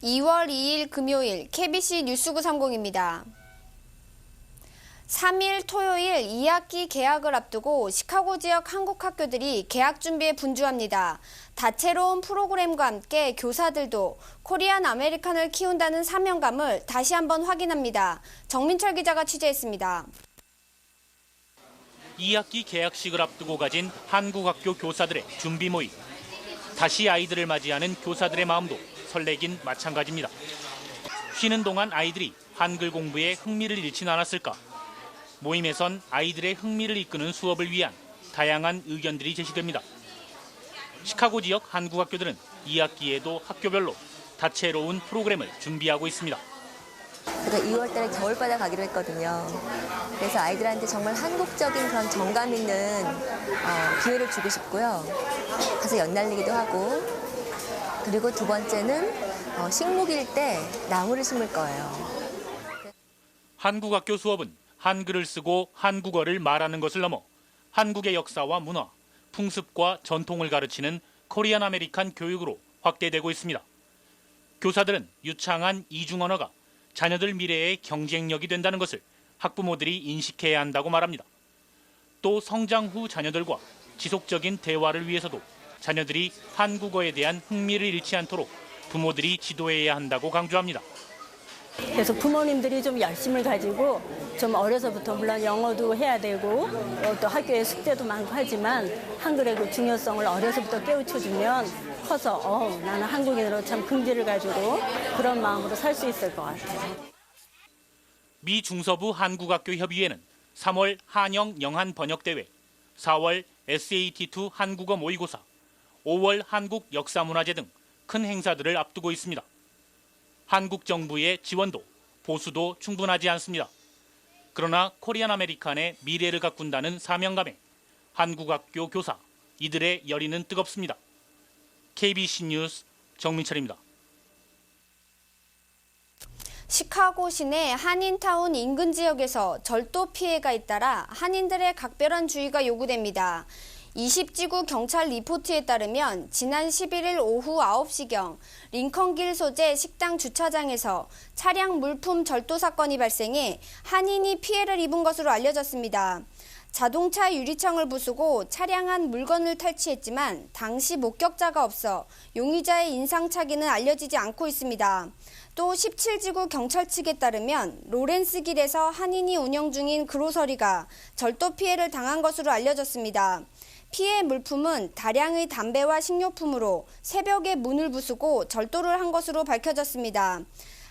2월 2일 금요일 KBC 뉴스 930입니다. 3일 토요일 2학기 개학을 앞두고 시카고 지역 한국 학교들이 개학 준비에 분주합니다. 다채로운 프로그램과 함께 교사들도 코리안 아메리칸을 키운다는 사명감을 다시 한번 확인합니다. 정민철 기자가 취재했습니다. 2학기 개학식을 앞두고 가진 한국 학교 교사들의 준비 모임. 다시 아이들을 맞이하는 교사들의 마음도 설레긴 마찬가지입니다. 쉬는 동안 아이들이 한글 공부에 흥미를 잃진 않았을까? 모임에선 아이들의 흥미를 이끄는 수업을 위한 다양한 의견들이 제시됩니다. 시카고 지역 한국 학교들은 2학기에도 학교별로 다채로운 프로그램을 준비하고 있습니다. 그래서 2월 달에 겨울바다 가기로 했거든요. 그래서 아이들한테 정말 한국적인 그런 정감 있는 기회를 주고 싶고요. 가서 연날리기도 하고, 그리고 두 번째는 식목일 때 나무를 심을 거예요. 한국 학교 수업은 한글을 쓰고 한국어를 말하는 것을 넘어 한국의 역사와 문화, 풍습과 전통을 가르치는 코리안 아메리칸 교육으로 확대되고 있습니다. 교사들은 유창한 이중 언어가 자녀들 미래의 경쟁력이 된다는 것을 학부모들이 인식해야 한다고 말합니다. 또 성장 후 자녀들과 지속적인 대화를 위해서도 자녀들이 한국어에 대한 흥미를 잃지 않도록 부모들이 지도해야 한다고 강조합니다. 그래서 부모님들이 좀 열심을 가지고 좀 어려서부터 물론 영어도 해야 되고 또 학교에 숙제도 많고 하지만 한글의 그 중요성을 어려서부터 깨우쳐주면 커서 나는 한국인으로 참 긍지를 가지고 그런 마음으로 살 수 있을 것 같아요. 미 중서부 한국학교협의회는 3월 한영 영한 번역대회, 4월 SAT2 한국어 모의고사, 5월 한국 역사문화제 등 큰 행사들을 앞두고 있습니다. 한국 정부의 지원도, 보수도 충분하지 않습니다. 그러나 코리안 아메리칸의 미래를 가꾼다는 사명감에 한국 학교 교사, 이들의 열의는 뜨겁습니다. KBC 뉴스 정민철입니다. 시카고 시내 한인타운 인근 지역에서 절도 피해가 잇따라 한인들의 각별한 주의가 요구됩니다. 20지구 경찰 리포트에 따르면 지난 11일 오후 9시경 링컨길 소재 식당 주차장에서 차량 물품 절도 사건이 발생해 한인이 피해를 입은 것으로 알려졌습니다. 자동차 유리창을 부수고 차량 안 물건을 탈취했지만 당시 목격자가 없어 용의자의 인상착의는 알려지지 않고 있습니다. 또 17지구 경찰 측에 따르면 로렌스 길에서 한인이 운영 중인 그로서리가 절도 피해를 당한 것으로 알려졌습니다. 피해 물품은 다량의 담배와 식료품으로 새벽에 문을 부수고 절도를 한 것으로 밝혀졌습니다.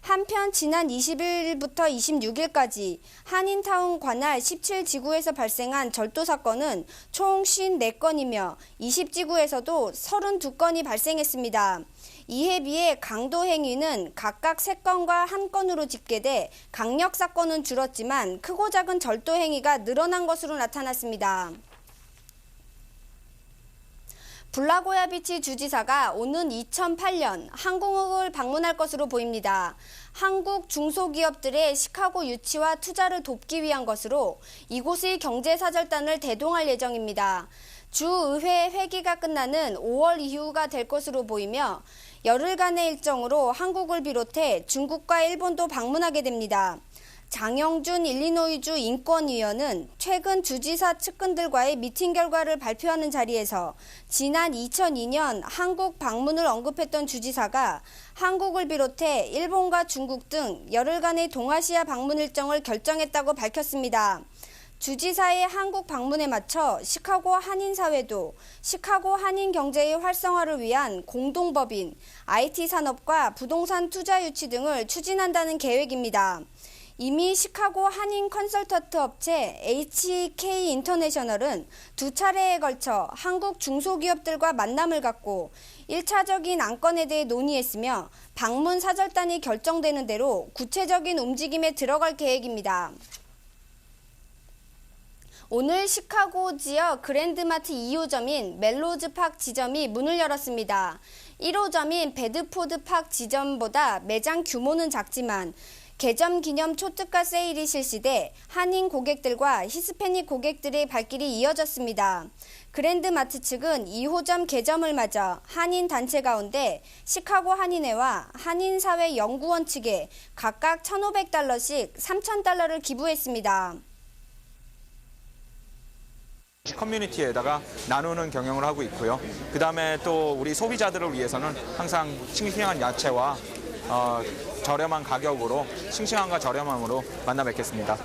한편 지난 20일부터 26일까지 한인타운 관할 17지구에서 발생한 절도 사건은 총 54건이며 20지구에서도 32건이 발생했습니다. 이에 비해 강도 행위는 각각 3건과 1건으로 집계돼 강력 사건은 줄었지만 크고 작은 절도 행위가 늘어난 것으로 나타났습니다. 블라고야비치 주지사가 오는 2008년 한국을 방문할 것으로 보입니다. 한국 중소기업들의 시카고 유치와 투자를 돕기 위한 것으로 이곳의 경제사절단을 대동할 예정입니다. 주의회 회기가 끝나는 5월 이후가 될 것으로 보이며 열흘간의 일정으로 한국을 비롯해 중국과 일본도 방문하게 됩니다. 장영준 일리노이주 인권위원은 최근 주지사 측근들과의 미팅 결과를 발표하는 자리에서 지난 2002년 한국 방문을 언급했던 주지사가 한국을 비롯해 일본과 중국 등 열흘간의 동아시아 방문 일정을 결정했다고 밝혔습니다. 주지사의 한국 방문에 맞춰 시카고 한인사회도 시카고 한인 경제의 활성화를 위한 공동법인, IT 산업과 부동산 투자 유치 등을 추진한다는 계획입니다. 이미 시카고 한인 컨설턴트 업체 HK 인터내셔널은 2차례에 걸쳐 한국 중소기업들과 만남을 갖고 1차적인 안건에 대해 논의했으며 방문 사절단이 결정되는 대로 구체적인 움직임에 들어갈 계획입니다. 오늘 시카고 지역 그랜드마트 2호점인 멜로즈 팍 지점이 문을 열었습니다. 1호점인 베드포드 팍 지점보다 매장 규모는 작지만 개점 기념 초특가 세일이 실시돼 한인 고객들과 히스패닉 고객들의 발길이 이어졌습니다. 그랜드마트 측은 2호점 개점을 맞아 한인 단체 가운데 시카고 한인회와 한인사회연구원 측에 각각 $1,500씩 3,000달러를 기부했습니다. 커뮤니티에다가 나누는 경영을 하고 있고요. 그다음에 또 우리 소비자들을 위해서는 항상 싱싱한 야채와 저렴한 가격으로 싱싱함과 저렴함으로 만나 뵙겠습니다.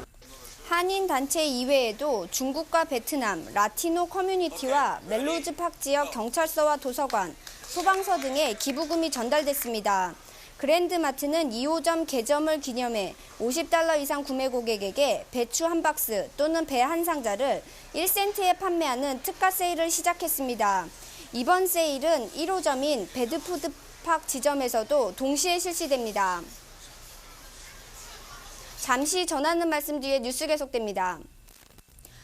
한인 단체 이외에도 중국과 베트남, 라티노 커뮤니티와 멜로즈 팍 지역 경찰서와 도서관, 소방서 등에 기부금이 전달됐습니다. 그랜드마트는 2호점 개점을 기념해 $50 이상 구매 고객에게 배추 한 박스 또는 배 한 상자를 1센트에 판매하는 특가 세일을 시작했습니다. 이번 세일은 1호점인 베드푸드팍 지점에서도 동시에 실시됩니다. 잠시 전하는 말씀 뒤에 뉴스 계속됩니다.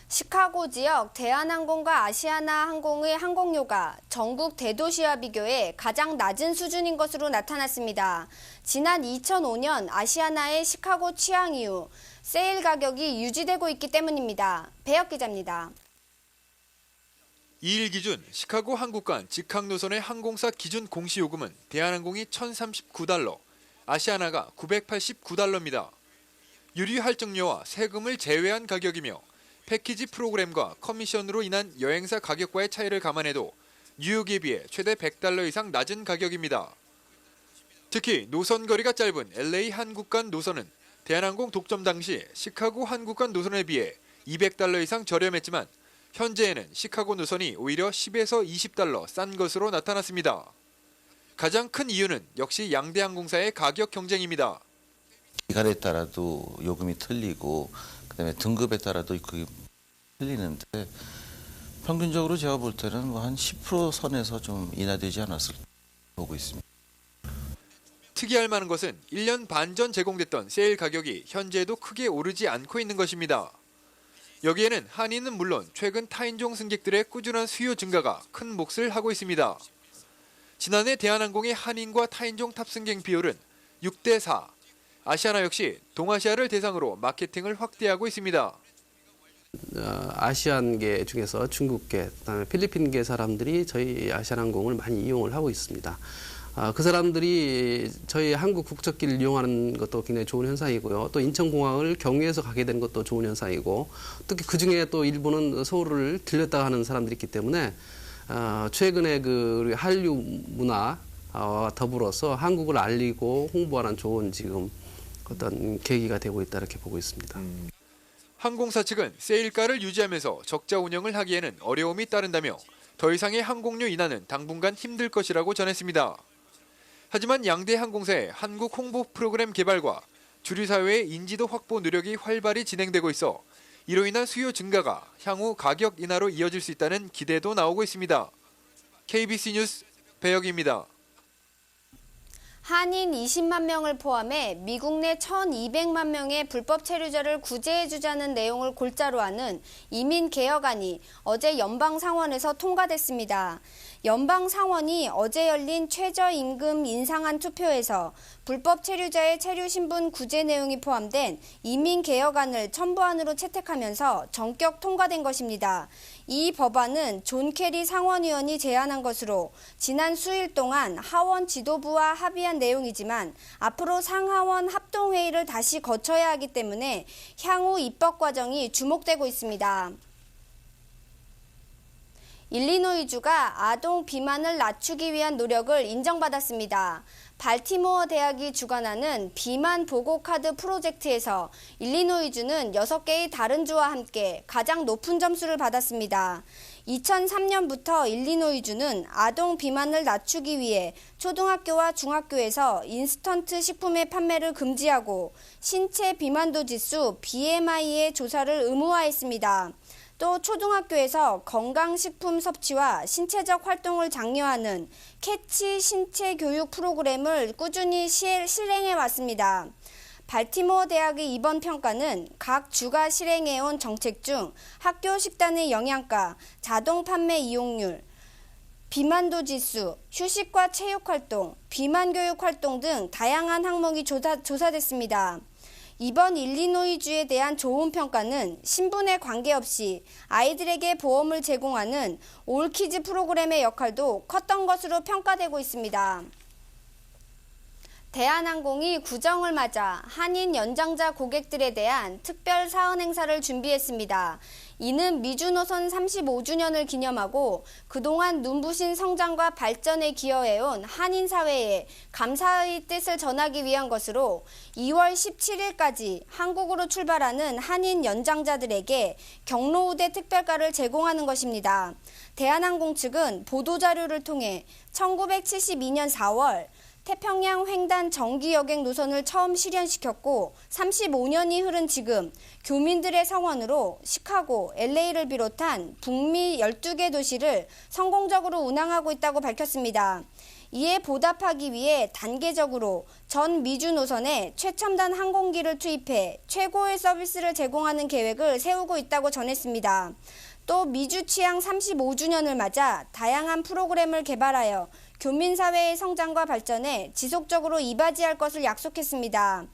시카고 지역 대한항공과 아시아나 항공의 항공료가 전국 대도시와 비교해 가장 낮은 수준인 것으로 나타났습니다. 지난 2005년 아시아나의 시카고 취항 이후 세일 가격이 유지되고 있기 때문입니다. 배역 기자입니다. 2일 기준 시카고 한국 간 직항 노선의 항공사 기준 공시요금은 대한항공이 $1,039, 아시아나가 $989입니다. 유류 할증료와 세금을 제외한 가격이며 패키지 프로그램과 커미션으로 인한 여행사 가격과의 차이를 감안해도 뉴욕에 비해 최대 $100 이상 낮은 가격입니다. 특히 노선 거리가 짧은 LA 한국 간 노선은 대한항공 독점 당시 시카고 한국 간 노선에 비해 $200 이상 저렴했지만 현재에는 시카고 노선이 오히려 $10에서 $20 싼 것으로 나타났습니다. 가장 큰 이유는 역시 양대 항공사의 가격 경쟁입니다. 기간에 따라도 요금이 틀리고 그다음에 등급에 따라도 그게 틀리는데 평균적으로 제가 볼 때는 한 10% 선에서 좀 인하되지 않았을까 보고 있습니다. 특이할 만한 것은 1년 반 전 제공됐던 세일 가격이 현재도 크게 오르지 않고 있는 것입니다. 여기에는 한인은 물론 최근 타인종 승객들의 꾸준한 수요 증가가 큰 몫을 하고 있습니다. 지난해 대한항공의 한인과 타인종 탑승객 비율은 6대4. 아시아나 역시 동아시아를 대상으로 마케팅을 확대하고 있습니다. 아시안계 중에서 중국계, 그다음에 필리핀계 사람들이 저희 아시아나항공을 많이 이용을 하고 있습니다. 그 사람들이 저희 한국 국적기를 이용하는 것도 굉장히 좋은 현상이고요. 또 인천공항을 경유해서 가게 되는 것도 좋은 현상이고, 특히 그중에 또 일부는 서울을 들렸다 하는 사람들이 있기 때문에 최근에 우리 한류 문화와 더불어서 한국을 알리고 홍보하는 좋은 지금 어떤 계기가 되고 있다 이렇게 보고 있습니다. 항공사 측은 세일가를 유지하면서 적자 운영을 하기에는 어려움이 따른다며 더 이상의 항공료 인하는 당분간 힘들 것이라고 전했습니다. 하지만 양대 항공사의 한국 홍보 프로그램 개발과 주류사회의 인지도 확보 노력이 활발히 진행되고 있어 이로 인한 수요 증가가 향후 가격 인하로 이어질 수 있다는 기대도 나오고 있습니다. KBC 뉴스 배혁입니다. 한인 20만 명을 포함해 미국 내 1,200만 명의 불법 체류자를 구제해주자는 내용을 골자로 하는 이민개혁안이 어제 연방상원에서 통과됐습니다. 연방상원이 어제 열린 최저임금 인상안 투표에서 불법 체류자의 체류 신분 구제 내용이 포함된 이민개혁안을 첨부안으로 채택하면서 전격 통과된 것입니다. 이 법안은 존 캐리 상원의원이 제안한 것으로 지난 수일 동안 하원 지도부와 합의한 내용이지만 앞으로 상하원 합동회의를 다시 거쳐야 하기 때문에 향후 입법 과정이 주목되고 있습니다. 일리노이주가 아동 비만을 낮추기 위한 노력을 인정받았습니다. 발티모어 대학이 주관하는 비만 보고 카드 프로젝트에서 일리노이주는 6개의 다른 주와 함께 가장 높은 점수를 받았습니다. 2003년부터 일리노이주는 아동 비만을 낮추기 위해 초등학교와 중학교에서 인스턴트 식품의 판매를 금지하고 신체 비만도 지수 BMI의 조사를 의무화했습니다. 또 초등학교에서 건강식품 섭취와 신체적 활동을 장려하는 캐치 신체 교육 프로그램을 꾸준히 실행해 왔습니다. 발티모어 대학의 이번 평가는 각 주가 실행해온 정책 중 학교 식단의 영양가, 자동 판매 이용률, 비만도 지수, 휴식과 체육 활동, 비만 교육 활동 등 다양한 항목이 조사됐습니다. 이번 일리노이주에 대한 좋은 평가는 신분에 관계없이 아이들에게 보험을 제공하는 올키즈 프로그램의 역할도 컸던 것으로 평가되고 있습니다. 대한항공이 구정을 맞아 한인 연장자 고객들에 대한 특별 사은 행사를 준비했습니다. 이는 미주 노선 35주년을 기념하고 그동안 눈부신 성장과 발전에 기여해온 한인 사회에 감사의 뜻을 전하기 위한 것으로 2월 17일까지 한국으로 출발하는 한인 연장자들에게 경로우대 특별가를 제공하는 것입니다. 대한항공 측은 보도자료를 통해 1972년 4월 태평양 횡단 정기 여객 노선을 처음 실현시켰고 35년이 흐른 지금 교민들의 성원으로 시카고, LA를 비롯한 북미 12개 도시를 성공적으로 운항하고 있다고 밝혔습니다. 이에 보답하기 위해 단계적으로 전 미주 노선에 최첨단 항공기를 투입해 최고의 서비스를 제공하는 계획을 세우고 있다고 전했습니다. 또 미주 취항 35주년을 맞아 다양한 프로그램을 개발하여 교민사회의 성장과 발전에 지속적으로 이바지할 것을 약속했습니다.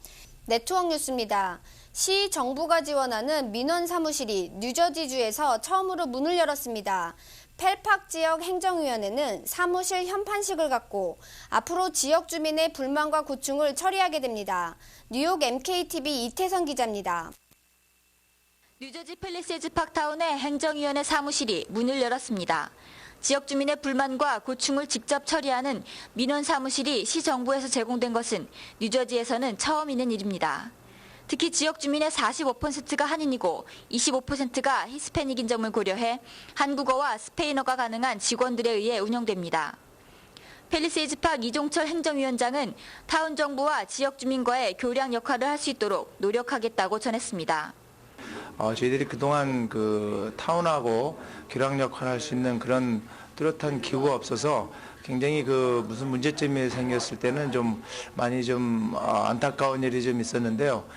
네트워크 뉴스입니다. 시 정부가 지원하는 민원 사무실이 뉴저지주에서 처음으로 문을 열었습니다. 펠팍 지역 행정위원회는 사무실 현판식을 갖고 앞으로 지역 주민의 불만과 고충을 처리하게 됩니다. 뉴욕 MKTV 이태선 기자입니다. 뉴저지 팰리세이즈 파크타운의 행정위원회 사무실이 문을 열었습니다. 지역 주민의 불만과 고충을 직접 처리하는 민원 사무실이 시정부에서 제공된 것은 뉴저지에서는 처음 있는 일입니다. 특히 지역 주민의 45%가 한인이고 25%가 히스패닉인 점을 고려해 한국어와 스페인어가 가능한 직원들에 의해 운영됩니다. 팰리세이즈 파크 이종철 행정위원장은 타운 정부와 지역 주민과의 교량 역할을 할 수 있도록 노력하겠다고 전했습니다. 저희들이 그동안 그 타운하고 교량 역할을 할 수 있는 그런 뚜렷한 기구가 없어서 굉장히 그 무슨 문제점이 생겼을 때는 좀 많이 좀 안타까운 일이 좀 있었는데요.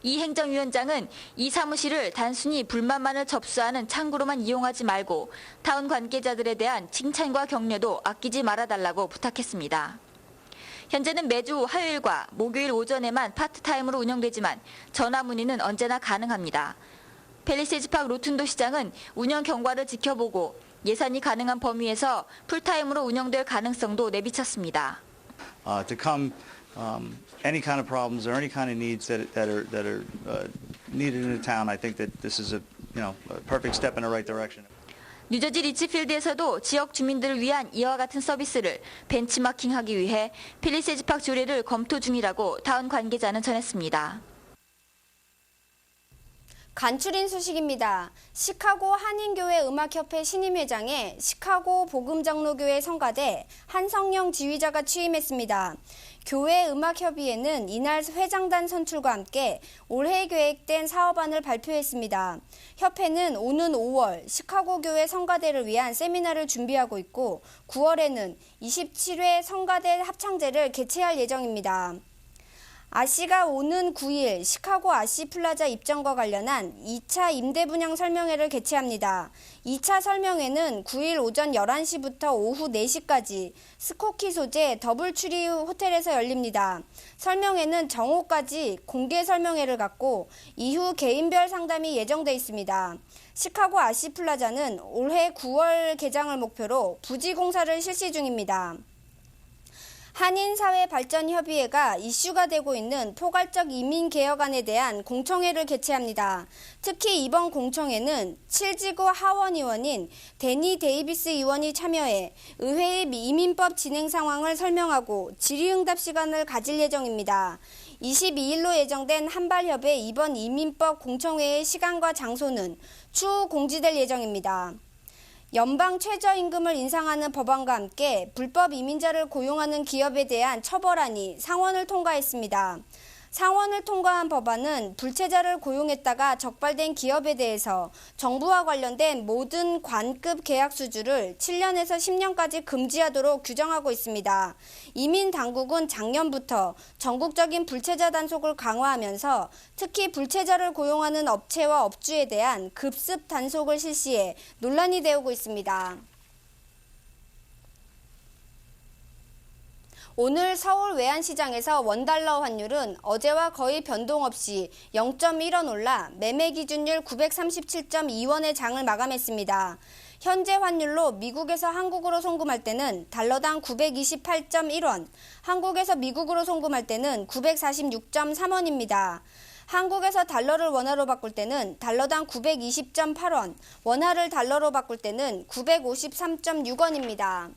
이 행정위원장은 이 사무실을 단순히 불만만을 접수하는 창구로만 이용하지 말고 타운 관계자들에 대한 칭찬과 격려도 아끼지 말아달라고 부탁했습니다. 현재는 매주 화요일과 목요일 오전에만 파트타임으로 운영되지만 전화 문의는 언제나 가능합니다. 팰리세이즈 파크 로툰도 시장은 운영 경과를 지켜보고 예산이 가능한 범위에서 풀타임으로 운영될 가능성도 내비쳤습니다. To come any kind of problems or any kind of needs that are needed in the town, I think that this is a perfect step in the right direction. 뉴저지 리치필드에서도 지역 주민들을 위한 이와 같은 서비스를 벤치마킹하기 위해 팰리세이즈 파크 조례를 검토 중이라고 타운 관계자는 전했습니다. 간추린 소식입니다. 시카고 한인교회 음악협회 신임회장에 시카고 복음장로교회 성가대 한성영 지휘자가 취임했습니다. 교회 음악협의회는 이날 회장단 선출과 함께 올해 계획된 사업안을 발표했습니다. 협회는 오는 5월 시카고 교회 성가대를 위한 세미나를 준비하고 있고 9월에는 27회 성가대 합창제를 개최할 예정입니다. 아시가 오는 9일 시카고 아시 플라자 입점과 관련한 2차 임대 분양 설명회를 개최합니다. 2차 설명회는 9일 오전 11시부터 오후 4시까지 스코키 소재 더블 추리 호텔에서 열립니다. 설명회는 정오까지 공개 설명회를 갖고 이후 개인별 상담이 예정돼 있습니다. 시카고 아시 플라자는 올해 9월 개장을 목표로 부지 공사를 실시 중입니다. 한인사회발전협의회가 이슈가 되고 있는 포괄적 이민개혁안에 대한 공청회를 개최합니다. 특히 이번 공청회는 7지구 하원 의원인 데니 데이비스 의원이 참여해 의회의 이민법 진행 상황을 설명하고 질의응답 시간을 가질 예정입니다. 22일로 예정된 한발협의 이번 이민법 공청회의 시간과 장소는 추후 공지될 예정입니다. 연방 최저임금을 인상하는 법안과 함께 불법 이민자를 고용하는 기업에 대한 처벌안이 상원을 통과했습니다. 상원을 통과한 법안은 불체자를 고용했다가 적발된 기업에 대해서 정부와 관련된 모든 관급 계약 수주를 7년에서 10년까지 금지하도록 규정하고 있습니다. 이민 당국은 작년부터 전국적인 불체자 단속을 강화하면서 특히 불체자를 고용하는 업체와 업주에 대한 급습 단속을 실시해 논란이 되고 있습니다. 오늘 서울 외환시장에서 원달러 환율은 어제와 거의 변동 없이 0.1원 올라 매매 기준율 937.2원의 장을 마감했습니다. 현재 환율로 미국에서 한국으로 송금할 때는 달러당 928.1원, 한국에서 미국으로 송금할 때는 946.3원입니다. 한국에서 달러를 원화로 바꿀 때는 달러당 920.8원, 원화를 달러로 바꿀 때는 953.6원입니다.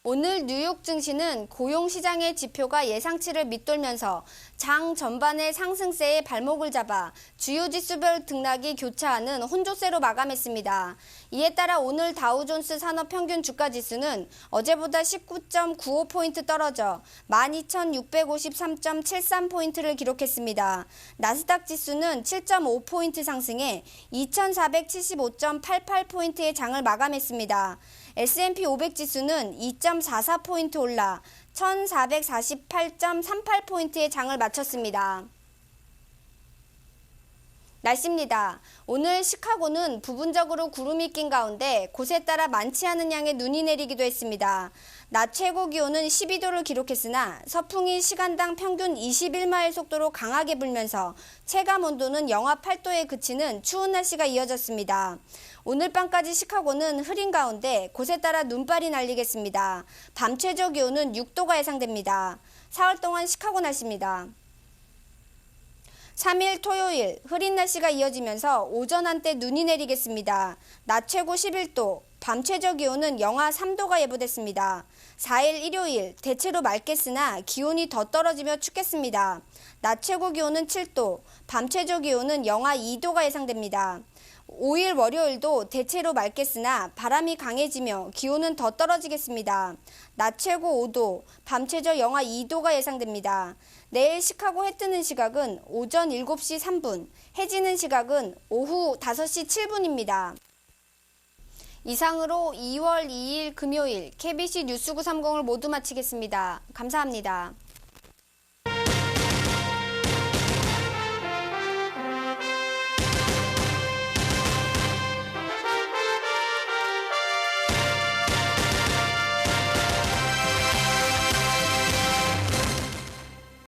오늘 뉴욕 증시는 고용시장의 지표가 예상치를 밑돌면서 장 전반의 상승세에 발목을 잡아 주요 지수별 등락이 교차하는 혼조세로 마감했습니다. 이에 따라 오늘 다우존스 산업평균 주가지수는 어제보다 19.95포인트 떨어져 12,653.73포인트를 기록했습니다. 나스닥 지수는 7.5포인트 상승해 2,475.88포인트의 장을 마감했습니다. S&P 500 지수는 2.44포인트 올라 1,448.38포인트의 장을 마쳤습니다. 날씨입니다. 오늘 시카고는 부분적으로 구름이 낀 가운데 곳에 따라 많지 않은 양의 눈이 내리기도 했습니다. 낮 최고 기온은 12도를 기록했으나 서풍이 시간당 평균 21마일 속도로 강하게 불면서 체감 온도는 영하 8도에 그치는 추운 날씨가 이어졌습니다. 오늘 밤까지 시카고는 흐린 가운데 곳에 따라 눈발이 날리겠습니다. 밤 최저 기온은 6도가 예상됩니다. 사흘 동안 시카고 날씨입니다. 3일 토요일 흐린 날씨가 이어지면서 오전 한때 눈이 내리겠습니다. 낮 최고 11도, 밤 최저 기온은 영하 3도가 예보됐습니다. 4일 일요일 대체로 맑겠으나 기온이 더 떨어지며 춥겠습니다. 낮 최고 기온은 7도, 밤 최저 기온은 영하 2도가 예상됩니다. 5일 월요일도 대체로 맑겠으나 바람이 강해지며 기온은 더 떨어지겠습니다. 낮 최고 5도, 밤 최저 영하 2도가 예상됩니다. 내일 시카고 해 뜨는 시각은 오전 7시 3분, 해 지는 시각은 오후 5시 7분입니다. 이상으로 2월 2일 금요일 KBC 뉴스 930을 모두 마치겠습니다. 감사합니다.